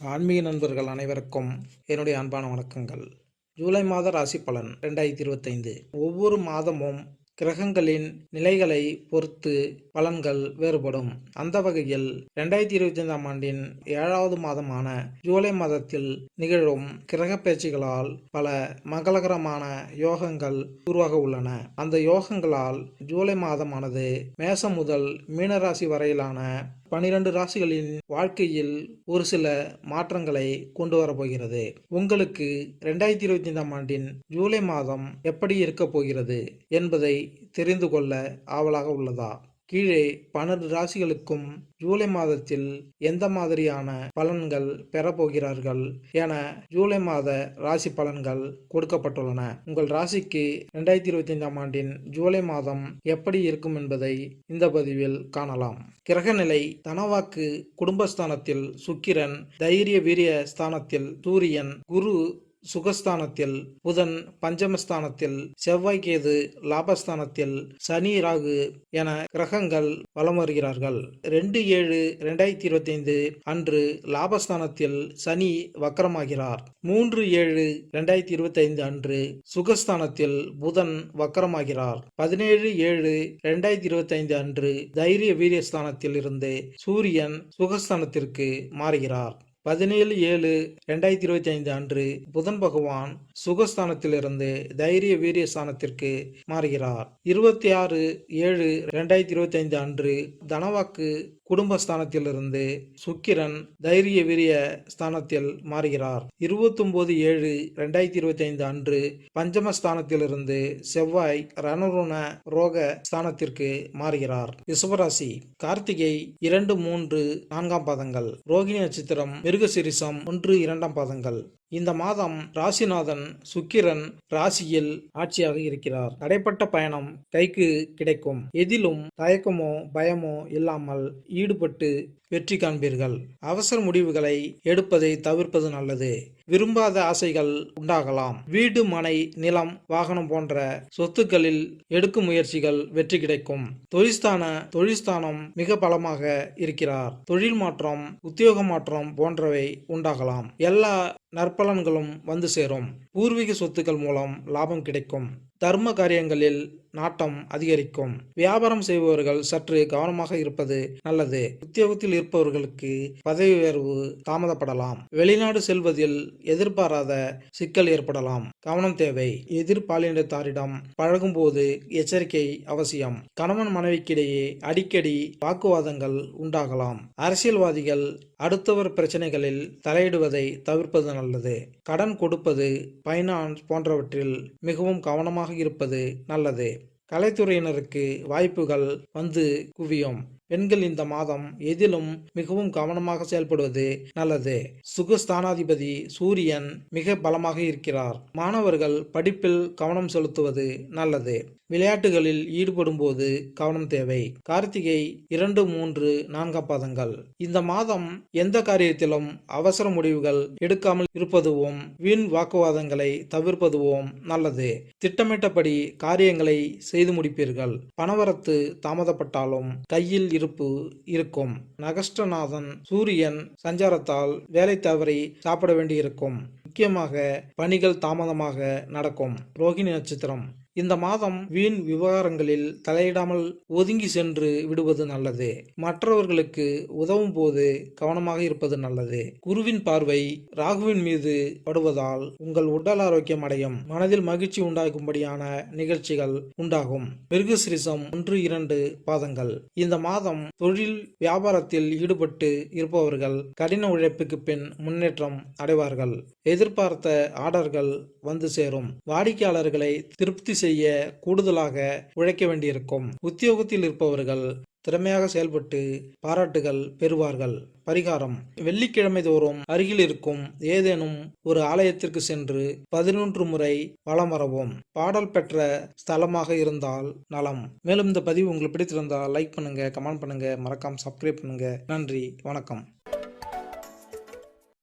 ஆன்மீக நண்பர்கள் அனைவருக்கும் என்னுடைய அன்பான வணக்கங்கள். ஜூலை மாத ராசி பலன் 2025. ஒவ்வொரு மாதமும் கிரகங்களின் நிலைகளை பொறுத்து பலன்கள் வேறுபடும். அந்த வகையில் 2025ஆம் ஆண்டின் 7வது மாதமான ஜூலை மாதத்தில் நிகழும் கிரக பயிற்சிகளால் பல மங்களகரமான யோகங்கள் உருவாக உள்ளன. அந்த யோகங்களால் ஜூலை மாதமானது மேசம் முதல் மீனராசி வரையிலான 12 ராசிகளின் வாழ்க்கையில் ஒரு சில மாற்றங்களை கொண்டு வரப்போகிறது. உங்களுக்கு 2025ஆம் ஆண்டின் ஜூலை மாதம் எப்படி இருக்கப் போகிறது என்பதை தெரிந்து கொள்ள ஆவலாக உள்ளதா? கீழே 12 ராசிகளுக்கும் ஜூலை மாதத்தில் எந்த மாதிரியான பலன்கள் பெறப்போகிறார்கள் என ஜூலை மாத ராசி பலன்கள் கொடுக்கப்பட்டுள்ளன. உங்கள் ராசிக்கு 2025ஆம் ஆண்டின் ஜூலை மாதம் எப்படி இருக்கும் என்பதை இந்த பதிவில் காணலாம். கிரகநிலை: தனவாக்கு குடும்பஸ்தானத்தில் சுக்கிரன், தைரிய வீரிய ஸ்தானத்தில் சூரியன், குரு சுகஸ்தானத்தில், புதன் பஞ்சமஸ்தானத்தில், செவ்வாய் கேது லாபஸ்தானத்தில், சனி ராகு என கிரகங்கள் வலம் வருகிறார்கள். 2/7/2025 அன்று லாபஸ்தானத்தில் சனி வக்கரமாகிறார். 3/7/2025 அன்று சுகஸ்தானத்தில் புதன் வக்கரமாகிறார். 17/7/2025 அன்று தைரிய வீரியஸ்தானத்தில் இருந்து சூரியன் சுகஸ்தானத்திற்கு மாறுகிறார். 17/7/2025 அன்று புதன் பகவான் சுகஸ்தானத்திலிருந்து தைரிய வீரிய ஸ்தானத்திற்கு மாறுகிறார். 26/7/2025 அன்று தனவாக்கு குடும்பஸ்தானத்திலிருந்து சுக்கிரன் தைரிய வீரிய ஸ்தானத்தில் மாறுகிறார். 29/7/2025 அன்று பஞ்சமஸ்தானத்திலிருந்து செவ்வாய் ரணருண ரோக ஸ்தானத்திற்கு மாறுகிறார். ரிஷபராசி: கார்த்திகை 2, 3, 4ஆம் பாதங்கள், ரோகிணி நட்சத்திரம், மிருகசீரிஷம் 1, 2ஆம் பாதங்கள். இந்த மாதம் ராசிநாதன் சுக்கிரன் ராசியில் ஆட்சியாக இருக்கிறார். தடைப்பட்ட பயணம் கைக்கு கிடைக்கும். எதிலும் தயக்கமோ பயமோ இல்லாமல் ஈடுபட்டு வெற்றி காண்பீர்கள். அவசர முடிவுகளை எடுப்பதை தவிர்ப்பது நல்லது. விரும்பாத ஆசைகள் உண்டாகலாம். வீடு, மனை, நிலம், வாகனம் போன்ற சொத்துக்களில் எடுக்கும் முயற்சிகள் வெற்றி கிடைக்கும். தொழில்ஸ்தானம் மிக பலமாக இருக்கிறார். தொழில் மாற்றம், உத்தியோக மாற்றம் போன்றவை உண்டாகலாம். எல்லா நற்பலன்களும் வந்து சேரும். பூர்வீக சொத்துக்கள் மூலம் லாபம் கிடைக்கும். தர்ம காரியங்களில் நாட்டம் அதிகரிக்கும். வியாபாரம் செய்பவர்கள் சற்று கவனமாக இருப்பது நல்லது. உத்தியோகத்தில் இருப்பவர்களுக்கு பதவி உயர்வு தாமதப்படலாம். வெளிநாடு செல்வதில் எதிர்பாராத சிக்கல் ஏற்படலாம். கவனம் தேவை. எதிர்பாலினத்தாரிடம் பழகும் போது எச்சரிக்கை அவசியம். கணவன் மனைவிக்கிடையே அடிக்கடி வாக்குவாதங்கள் உண்டாகலாம். அரசியல்வாதிகள் அடுத்தவர் பிரச்சனைகளில் தலையிடுவதை தவிர்ப்பது நல்லது. கடன் கொடுப்பது, பைனான்ஸ் போன்றவற்றில் மிகவும் கவனமாக இருப்பது நல்லது. கலைத்துறையினருக்கு வாய்ப்புகள் வந்து குவியும். பெண்கள் இந்த மாதம் எதிலும் மிகவும் கவனமாக செயல்படுவது நல்லது. சுகஸ்தானாதிபதி சூரியன் மிக பலமாக இருக்கிறார். மாணவர்கள் படிப்பில் கவனம் செலுத்துவது நல்லது. விளையாட்டுகளில் ஈடுபடும் போது கவனம் தேவை. கார்த்திகை 2, 3, 4ஆம் பாதங்கள். இந்த மாதம் எந்த காரியத்திலும் அவசர முடிவுகள் எடுக்காமல் இருப்பதுவும் வீண் வாக்குவாதங்களை தவிர்ப்பதுவும் நல்லது. திட்டமிட்டபடி காரியங்களை செய்து முடிப்பீர்கள். பணவரத்து தாமதப்பட்டாலும் கையில் இருப்பு இருக்கும். நகஸ்டநாதன் சூரியன் சஞ்சாரத்தால் வேலை தவறி சாப்பிட வேண்டியிருக்கும். முக்கியமாக பணிகள் தாமதமாக நடக்கும். ரோகிணி நட்சத்திரம். இந்த மாதம் வீண் விவகாரங்களில் தலையிடாமல் ஒதுங்கி சென்று விடுவது நல்லது. மற்றவர்களுக்கு உதவும் போது கவனமாக இருப்பது நல்லது. குருவின் பார்வை ராகுவின் மீது படுவதால் உங்கள் உடல் ஆரோக்கியம் அடையும். மனதில் மகிழ்ச்சி உண்டாகும்படியான நிகழ்ச்சிகள் உண்டாகும். மிருகசீரிஷம் 1, 2 பாதங்கள். இந்த மாதம் தொழில் வியாபாரத்தில் ஈடுபட்டு இருப்பவர்கள் கடின உழைப்புக்கு பின் முன்னேற்றம் அடைவார்கள். எதிர்பார்த்த ஆர்டர்கள் வந்து சேரும். வாடிக்கையாளர்களை திருப்தி செய்ய கூடுதலாக உழைக்க வேண்டியிருக்கும். உத்தியோகத்தில் இருப்பவர்கள் திறமையாக செயல்பட்டு பாராட்டுகள் பெறுவார்கள். பரிகாரம்: வெள்ளிக்கிழமை தோறும் அருகில் இருக்கும் ஏதேனும் ஒரு ஆலயத்திற்கு சென்று 11 முறை வலம் வரவும். பாடல் பெற்ற ஸ்தலமாக இருந்தால் நலம். மேலும் இந்த பதிவு உங்களுக்கு பிடித்திருந்தால் லைக் பண்ணுங்க, கமெண்ட் பண்ணுங்க, மறக்காம சப்ஸ்கிரைப் பண்ணுங்க. நன்றி, வணக்கம்.